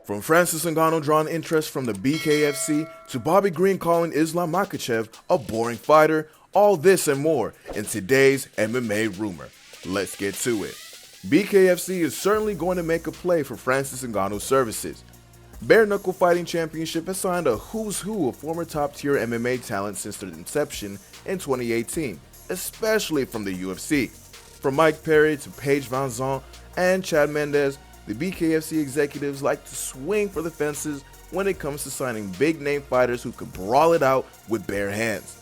From Francis Ngannou drawing interest from the BKFC to Bobby Green calling Islam Makhachev a boring fighter, all this and more in today's MMA rumor. Let's get to it. BKFC is certainly going to make a play for Francis Ngannou's services. Bare Knuckle Fighting Championship has signed a who's who of former top-tier MMA talent since their inception in 2018, especially from the UFC. From Mike Perry to Paige Van Zant and Chad Mendes, the BKFC executives like to swing for the fences when it comes to signing big-name fighters who can brawl it out with bare hands.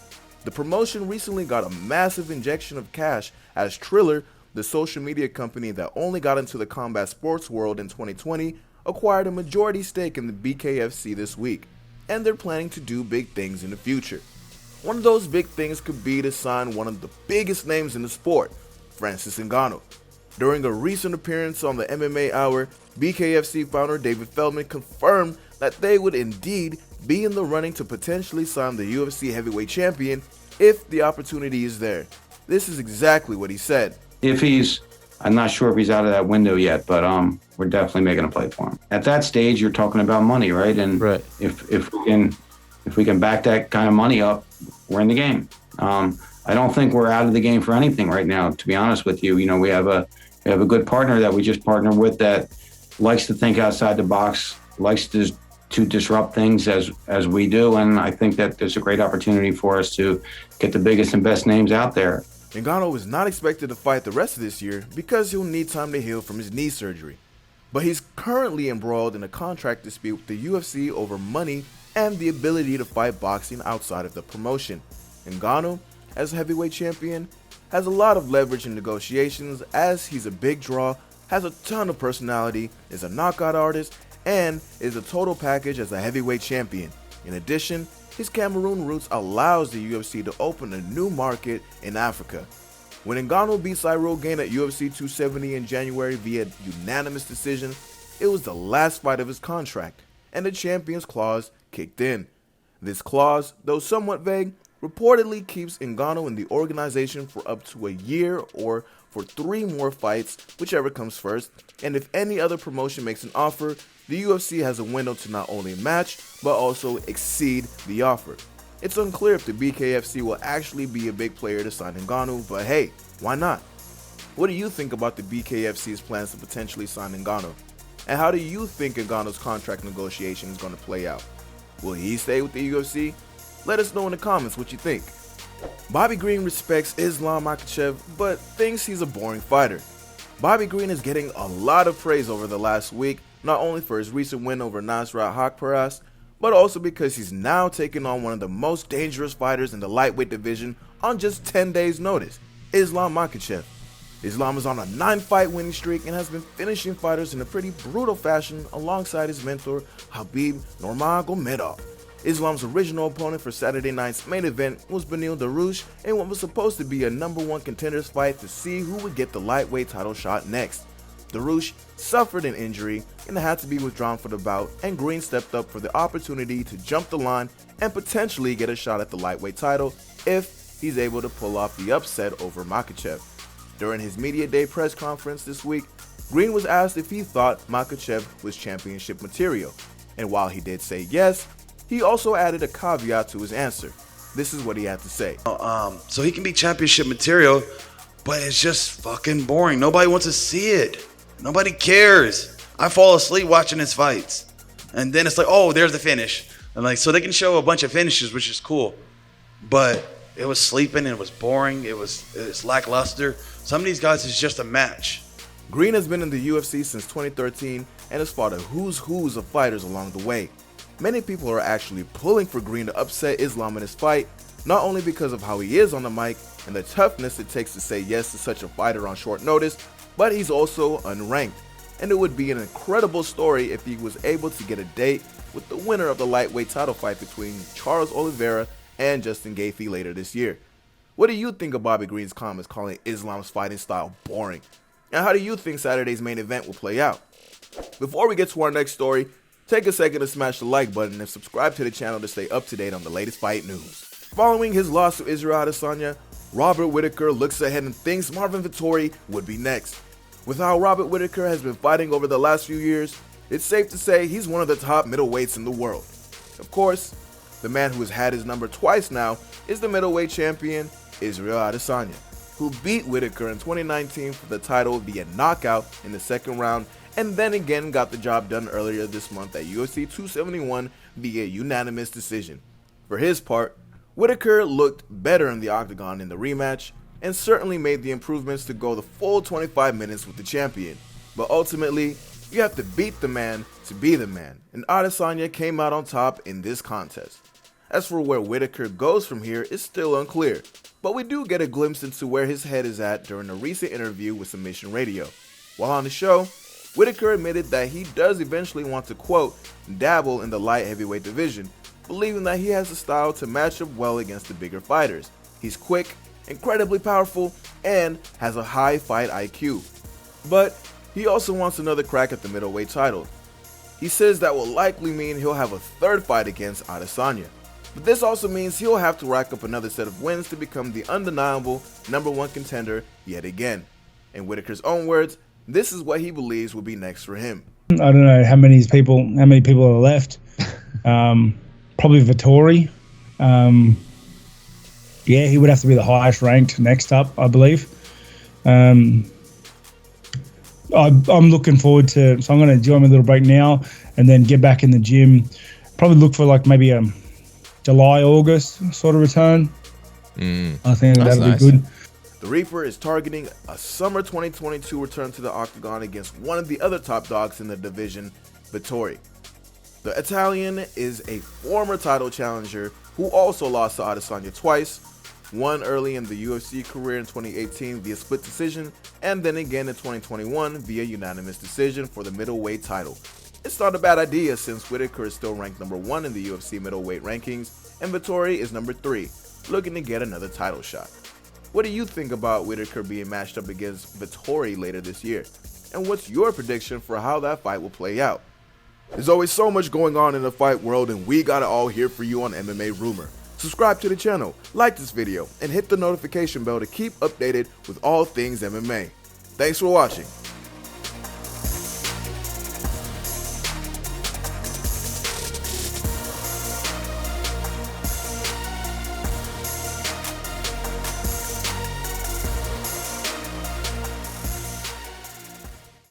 The promotion recently got a massive injection of cash as Triller, the social media company that only got into the combat sports world in 2020, acquired a majority stake in the BKFC this week, and they're planning to do big things in the future. One of those big things could be to sign one of the biggest names in the sport, Francis Ngannou. During a recent appearance on the MMA Hour, BKFC founder David Feldman confirmed that they would indeed be in the running to potentially sign the UFC heavyweight champion if the opportunity is there. This is exactly what he said. I'm not sure if he's out of that window yet, but we're definitely making a play for him. At that stage, you're talking about money, right? And right. If we can back that kind of money up, we're in the game. I don't think we're out of the game for anything right now, to be honest with you. You know, we have a good partner that we just partnered with that likes to think outside the box, likes to disrupt things as we do, and I think that there's a great opportunity for us to get the biggest and best names out there. Ngannou is not expected to fight the rest of this year because he'll need time to heal from his knee surgery. But he's currently embroiled in a contract dispute with the UFC over money and the ability to fight boxing outside of the promotion. Ngannou, as heavyweight champion, has a lot of leverage in negotiations as he's a big draw, has a ton of personality, is a knockout artist, and is a total package as a heavyweight champion. In addition, his Cameroon roots allows the UFC to open a new market in Africa. When Ngannou beat Cyril Gane at UFC 270 in January via unanimous decision, it was the last fight of his contract, and the Champions Clause kicked in. This clause, though somewhat vague, reportedly keeps Ngannou in the organization for up to a year or for 3 more fights, whichever comes first, and if any other promotion makes an offer, the UFC has a window to not only match, but also exceed the offer. It's unclear if the BKFC will actually be a big player to sign Ngannou, but hey, why not? What do you think about the BKFC's plans to potentially sign Ngannou? And how do you think Ngannou's contract negotiation is going to play out? Will he stay with the UFC? Let us know in the comments what you think. Bobby Green respects Islam Makhachev, but thinks he's a boring fighter. Bobby Green is getting a lot of praise over the last week, not only for his recent win over Nasrat Haqparast, but also because he's now taking on one of the most dangerous fighters in the lightweight division on just 10 days' notice, Islam Makhachev. Islam is on a 9-fight winning streak and has been finishing fighters in a pretty brutal fashion alongside his mentor, Khabib Nurmagomedov. Islam's original opponent for Saturday night's main event was Beneil Dariush in what was supposed to be a #1 contenders fight to see who would get the lightweight title shot next. Dariush suffered an injury and had to be withdrawn for the bout, and Green stepped up for the opportunity to jump the line and potentially get a shot at the lightweight title if he's able to pull off the upset over Makhachev. During his media day press conference this week, Green was asked if he thought Makhachev was championship material, and while he did say yes, he also added a caveat to his answer. This is what he had to say. So he can be championship material, but it's just fucking boring. Nobody wants to see it. Nobody cares. I fall asleep watching his fights. And then it's like, oh, there's the finish. And like, so they can show a bunch of finishes, which is cool. But it was sleeping, it was boring, it's lackluster. Some of these guys is just a match. Green has been in the UFC since 2013 and has fought a who's of fighters along the way. Many people are actually pulling for Green to upset Islam in his fight, not only because of how he is on the mic and the toughness it takes to say yes to such a fighter on short notice, but he's also unranked, and it would be an incredible story if he was able to get a date with the winner of the lightweight title fight between Charles Oliveira and Justin Gaethje later this year. What do you think of Bobby Green's comments calling Islam's fighting style boring? And how do you think Saturday's main event will play out? Before we get to our next story, take a second to smash the like button and subscribe to the channel to stay up to date on the latest fight news. Following his loss to Israel Adesanya, Robert Whittaker looks ahead and thinks Marvin Vettori would be next. With how Robert Whittaker has been fighting over the last few years, it's safe to say he's one of the top middleweights in the world. Of course, the man who has had his number twice now is the middleweight champion, Israel Adesanya, who beat Whittaker in 2019 for the title via knockout in the second round, and then again got the job done earlier this month at UFC 271 via unanimous decision. For his part, Whittaker looked better in the octagon in the rematch, and certainly made the improvements to go the full 25 minutes with the champion. But ultimately, you have to beat the man to be the man, and Adesanya came out on top in this contest. As for where Whittaker goes from here is still unclear, but we do get a glimpse into where his head is at during a recent interview with Submission Radio. While on the show, Whittaker admitted that he does eventually want to, quote, dabble in the light heavyweight division, believing that he has the style to match up well against the bigger fighters. He's quick, incredibly powerful, and has a high fight IQ. But he also wants another crack at the middleweight title. He says that will likely mean he'll have a third fight against Adesanya. But this also means he'll have to rack up another set of wins to become the undeniable #1 contender yet again. In Whittaker's own words, this is what he believes will be next for him. I don't know how many people are left. Probably Vettori. Yeah, he would have to be the highest ranked next up, I believe. I'm looking forward to, so I'm going to enjoy my little break now and then get back in the gym. Probably look for like maybe a July, August sort of return. I think that'll be good. The Reaper is targeting a summer 2022 return to the octagon against one of the other top dogs in the division, Vettori. The Italian is a former title challenger who also lost to Adesanya twice, one early in the UFC career in 2018 via split decision, and then again in 2021 via unanimous decision for the middleweight title. It's not a bad idea since Whittaker is still ranked #1 in the UFC middleweight rankings, and Vettori is #3, looking to get another title shot. What do you think about Whittaker being matched up against Vettori later this year? And what's your prediction for how that fight will play out? There's always so much going on in the fight world, and we got it all here for you on MMA Rumor. Subscribe to the channel, like this video, and hit the notification bell to keep updated with all things MMA. Thanks for watching.